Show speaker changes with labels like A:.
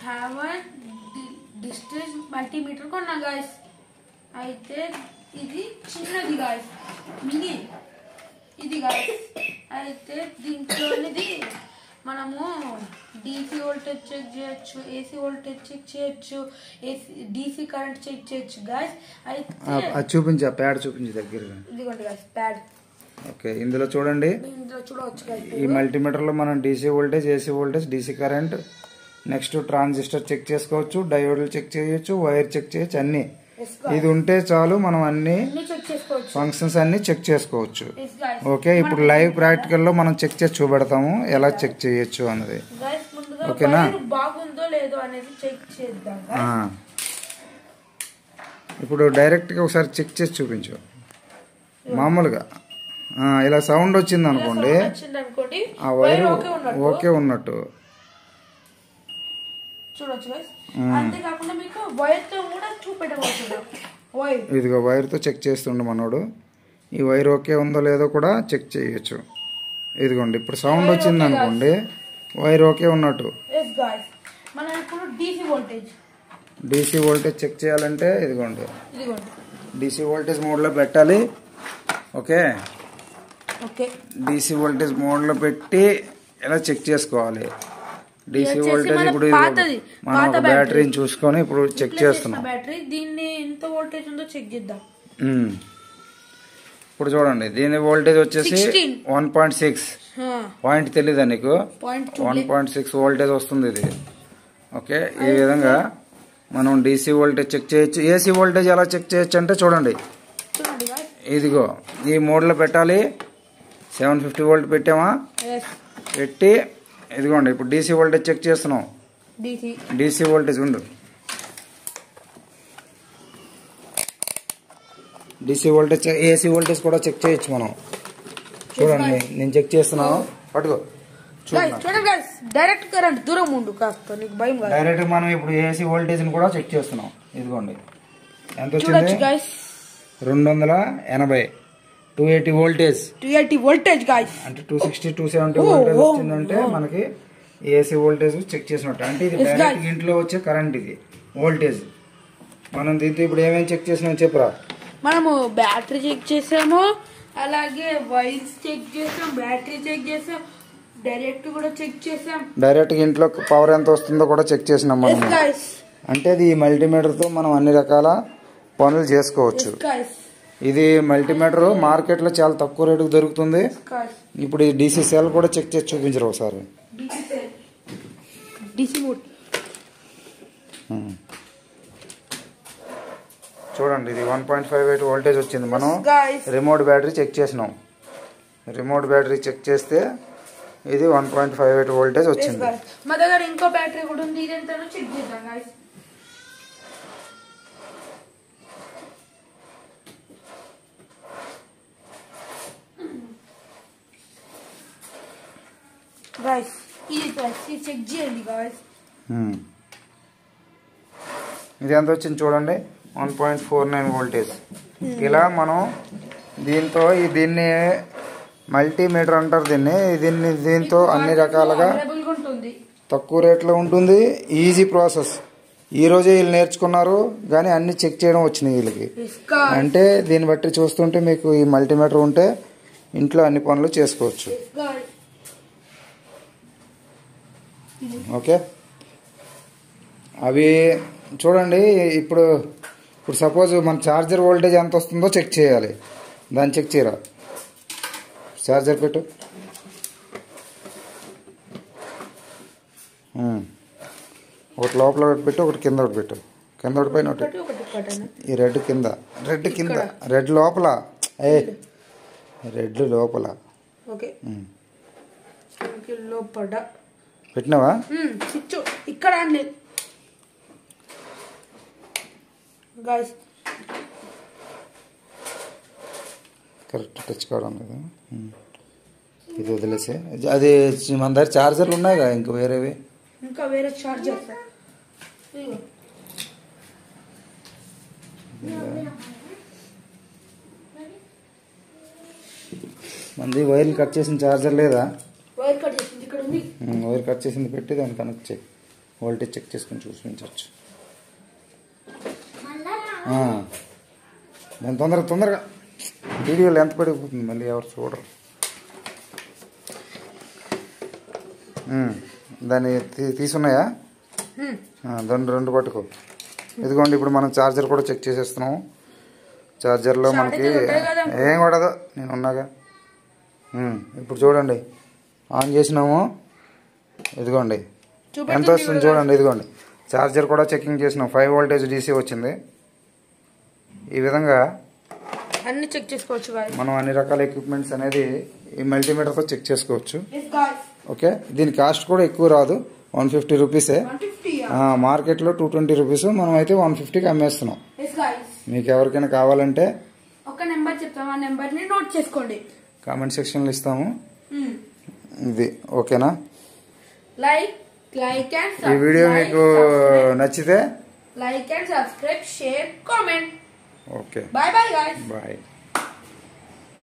A: Have distance multimeter కొన్నా guys. అయితే ఇది చిన్నది గాయస్, మినీ ఇది గాయస్. అయితే దీంట్లోనిది మనము DC వోల్టేజ్ చెక్ చేయొచ్చు, AC వోల్టేజ్ చెక్ చేయొచ్చు, DC కరెంట్ చెక్ చేయొచ్చు గాయస్. అయితే
B: చూపించా ప్యాడ్ చూపించి దగ్గరగా.
A: ఇదిగోండి గాయస్ ప్యాడ్.
B: ఓకే, ఇందులో చూడండి.
A: ఇందులో చూడవచ్చు గాయస్.
B: ఈ మల్టీమీటర్ లో మనం DC voltage, AC voltage, DC current, next transistor check చేసుకోవచ్చు, డయోడ్లు చెక్ చేయొచ్చు, వైర్ చెక్ చేయొచ్చు, అన్ని. ఇది ఉంటే చాలు మనం అన్ని ఫంక్షన్స్ అన్ని చెక్ చేసుకోవచ్చు. ఓకే, ఇప్పుడు లైవ్ ప్రాక్టికల్ లో మనం చెక్ చేసి చూపెడతాము ఎలా చెక్ చేయొచ్చు అన్నది. ఓకేనా?
A: బాగుందో లేదో అనేది చెక్ చేద్దాం.
B: ఇప్పుడు డైరెక్ట్ గా ఒకసారి చెక్ చేసి చూపించు. మామూలుగా ఇలా సౌండ్ వచ్చింది అనుకోండి, ఆ వైర్ ఓకే ఉన్నట్టు
A: చూడొచ్చు. అంతేకాకుండా మీకు వైర్ తో కూడా చూపెట్టవచ్చు.
B: ఇదిగో వైర్ తో చెక్ చేస్తుండే మనోడు. ఈ వైర్ ఓకే ఉందో లేదో కూడా చెక్ చేయొచ్చు. ఇదిగోండి, ఇప్పుడు సౌండ్ వచ్చింది అనుకోండి, వైర్ ఓకే ఉన్నట్టు.
A: మనం ఇప్పుడు DC
B: వోల్టేజ్ చెక్ చేయాలంటే ఇదిగోండి, DC వోల్టేజ్ మోడ్ లో పెట్టాలి. ఓకే, DC వోల్టేజ్ మోడ్ లో పెట్టి ఇలా చెక్ చేసుకోవాలి. DC వోల్టేజ్ ఇప్పుడు మనం బ్యాటరీని చూసుకొని ఇప్పుడు చెక్ చేస్తున్నాం.
A: దీన్ని ఎంత వోల్టేజ్ ఉందో చెక్ చేద్దాం.
B: ఇప్పుడు చూడండి, దీని వోల్టేజ్ వచ్చేసి 1.6. పాయింట్ తెలీదా నీకు? 1.6 వోల్టేజ్ వస్తుంది ఇది. ఓకే, ఈ విధంగా మనం DC వోల్టేజ్ చెక్ చేయొచ్చు. AC వోల్టేజ్ ఎలా చెక్ చేయొచ్చు అంటే చూడండి, ఇదిగో ఈ మోడ్ లో పెట్టాలి. 750 వోల్ట్ పెట్టామా? పెట్టి ఇదిగోండి ఇప్పుడు DC వోల్టేజ్ చెక్ చేస్తున్నాం. DC వోల్టేజ్ ఉండు, DC వోల్టేజ్, AC వోల్టేజ్ కూడా చెక్ చేయొచ్చు మనం. చూడండి, నేను చెక్ చేస్తున్నాను, పట్టుకో.
A: డైరెక్ట్ కరెంట్ దూరం ఉండు కాస్త, నీకు భయం కాదు.
B: డైరెక్ట్ మనం ఇప్పుడు AC వోల్టేజ్ ని కూడా చెక్ చేస్తున్నాం. ఇదిగోండి ఎంత వచ్చింది? 280, 280 వోల్టేజ్.
A: 280 voltage guys.
B: అంటే 260, 270 వోల్టేజ్ వచ్చిందంటే మనకి AC వోల్టేజ్ చెక్ చేసినట్టు. అంటే ఇది డైరెక్ట్ ఇంట్లో వచ్చే కరెంట్, ఇది వోల్టేజ్. మనం దీంతో ఇప్పుడు ఏమేమి చెక్ చేసినాం చెప్పురా.
A: మనము బ్యాటరీ చెక్ చేసాము, అలాగే వైర్స్ చెక్ చేసాం, బ్యాటరీ చెక్ చేసాం, డైరెక్ట్ కూడా చెక్ చేసాం.
B: డైరెక్ట్ ఇంట్లో పవర్ ఎంత వస్తుందో కూడా చెక్ చేసినాం మనం. అంటే ఇది మల్టీమీటర్ తో మనం అన్ని రకాల పనులు చేసుకోవచ్చు. ఇది మల్టీమీటర్ మార్కెట్ లో చాలా తక్కువ రేటుకు దొరుకుతుంది. ఇప్పుడు ఈ DC సెల్ కూడా చెక్ చేసి చూపించరు ఒకసారి. చూడండి, ఇది 1.58 వోల్టేజ్ వచ్చింది. మనం రిమోట్ బ్యాటరీ చెక్ చేసినాం. రిమోట్ బ్యాటరీ చెక్ చేస్తే ఇది 1.58 వోల్టేజ్ వచ్చింది.
A: మా దగ్గర ఇంకో బ్యాటరీ కూడా ఉంది, ఇదంతా చెక్ చేద్దాం గాయ్స్. గాయ్స్ ఇది చెక్ చేయండి గాయ్స్.
B: ఇది ఎంత వచ్చింది చూడండి, 1.49 వోల్టేజ్. ఇలా మనం దీన్ని మల్టీమీటర్ అంటారు దీంతో అన్ని రకాలుగా తక్కువ రేట్లో ఉంటుంది. Easy process. ఈ రోజే వీళ్ళు నేర్చుకున్నారు కానీ అన్ని చెక్ చేయడం వచ్చినాయి వీళ్ళకి. అంటే దీన్ని బట్టి చూస్తుంటే మీకు ఈ మల్టీమీటర్ ఉంటే ఇంట్లో అన్ని పనులు చేసుకోవచ్చు. ఓకే, అవి చూడండి. ఇప్పుడు సపోజ్ మన ఛార్జర్ వోల్టేజ్ ఎంత వస్తుందో చెక్ చేయాలి. దాన్ని చెక్ చేయరా, ఛార్జర్ పెట్టు. ఒకటి లోపల పెట్టు, ఒకటి కింద ఒకటి పెట్టు. కింద ఒకటి పైన ఒకటి. ఈ రెడ్ కింద, రెడ్ లోపల, రెడ్ లోపల పెట్టినావా?
A: ఇక్కడ
B: కరెక్ట్ టచ్ కావడం కదా. ఇది వదిలేసే, అది మన దగ్గర చార్జర్లు ఉన్నాయి కదా ఇంకా వేరేవి.
A: ఇంకా వేరే చార్జర్
B: మంది వైర్లు కట్ చేసిన చార్జర్ లేదా?
A: వైర్ కట్ చేసింది ఇక్కడ ఉంది.
B: వైర్ కట్ చేసింది పెట్టి దాన్ని కనెక్ట్ చేయి. వోల్టేజ్ చెక్ చేసుకుని చూపించవచ్చు. దాని తొందరగా వీడియోలో ఎంత పడిపోతుంది, మళ్ళీ ఎవరు చూడరు. దాన్ని తీసున్నాయా? దాన్ని 2 పట్టుకో. ఇదిగోండి, ఇప్పుడు మనం ఛార్జర్ కూడా చెక్ చేసేస్తున్నాము. ఛార్జర్లో మనకి ఏం పడదు, నేను ఉన్నాగా. ఇప్పుడు చూడండి, ఆన్ చేసినాము. ఇదిగోండి ఎంత వస్తుంది చూడండి. ఇదిగోండి ఛార్జర్ కూడా చెకింగ్ చేసినాం. 5 వోల్టేజ్ DC వచ్చింది. ఈ విధంగా
A: అన్ని చెక్ చేసుకోవచ్చు.
B: మనం అన్ని రకాల ఎక్విప్మెంట్స్ అనేది ఈ మల్టీమీటర్తో చెక్ చేసుకోవచ్చు. ఓకే, దీని కాస్ట్ కూడా ఎక్కువ రాదు, 150 రూపీసే. మార్కెట్లో 220 రూపీస్, మనం అయితే 150కి అమ్మేస్తున్నాం. మీకు ఎవరికైనా కావాలంటే
A: ఒక నెంబర్ చెప్తాము, ఆ నెంబర్ని నోట్ చేసుకోండి.
B: కామెంట్ సెక్షన్లో ఇస్తాము. ఇది ఓకేనా?
A: లైక్ అండ్
B: ఈ వీడియో మీకు నచ్చితే
A: like and subscribe, share, comment.
B: Okay,
A: bye bye guys.
B: Bye.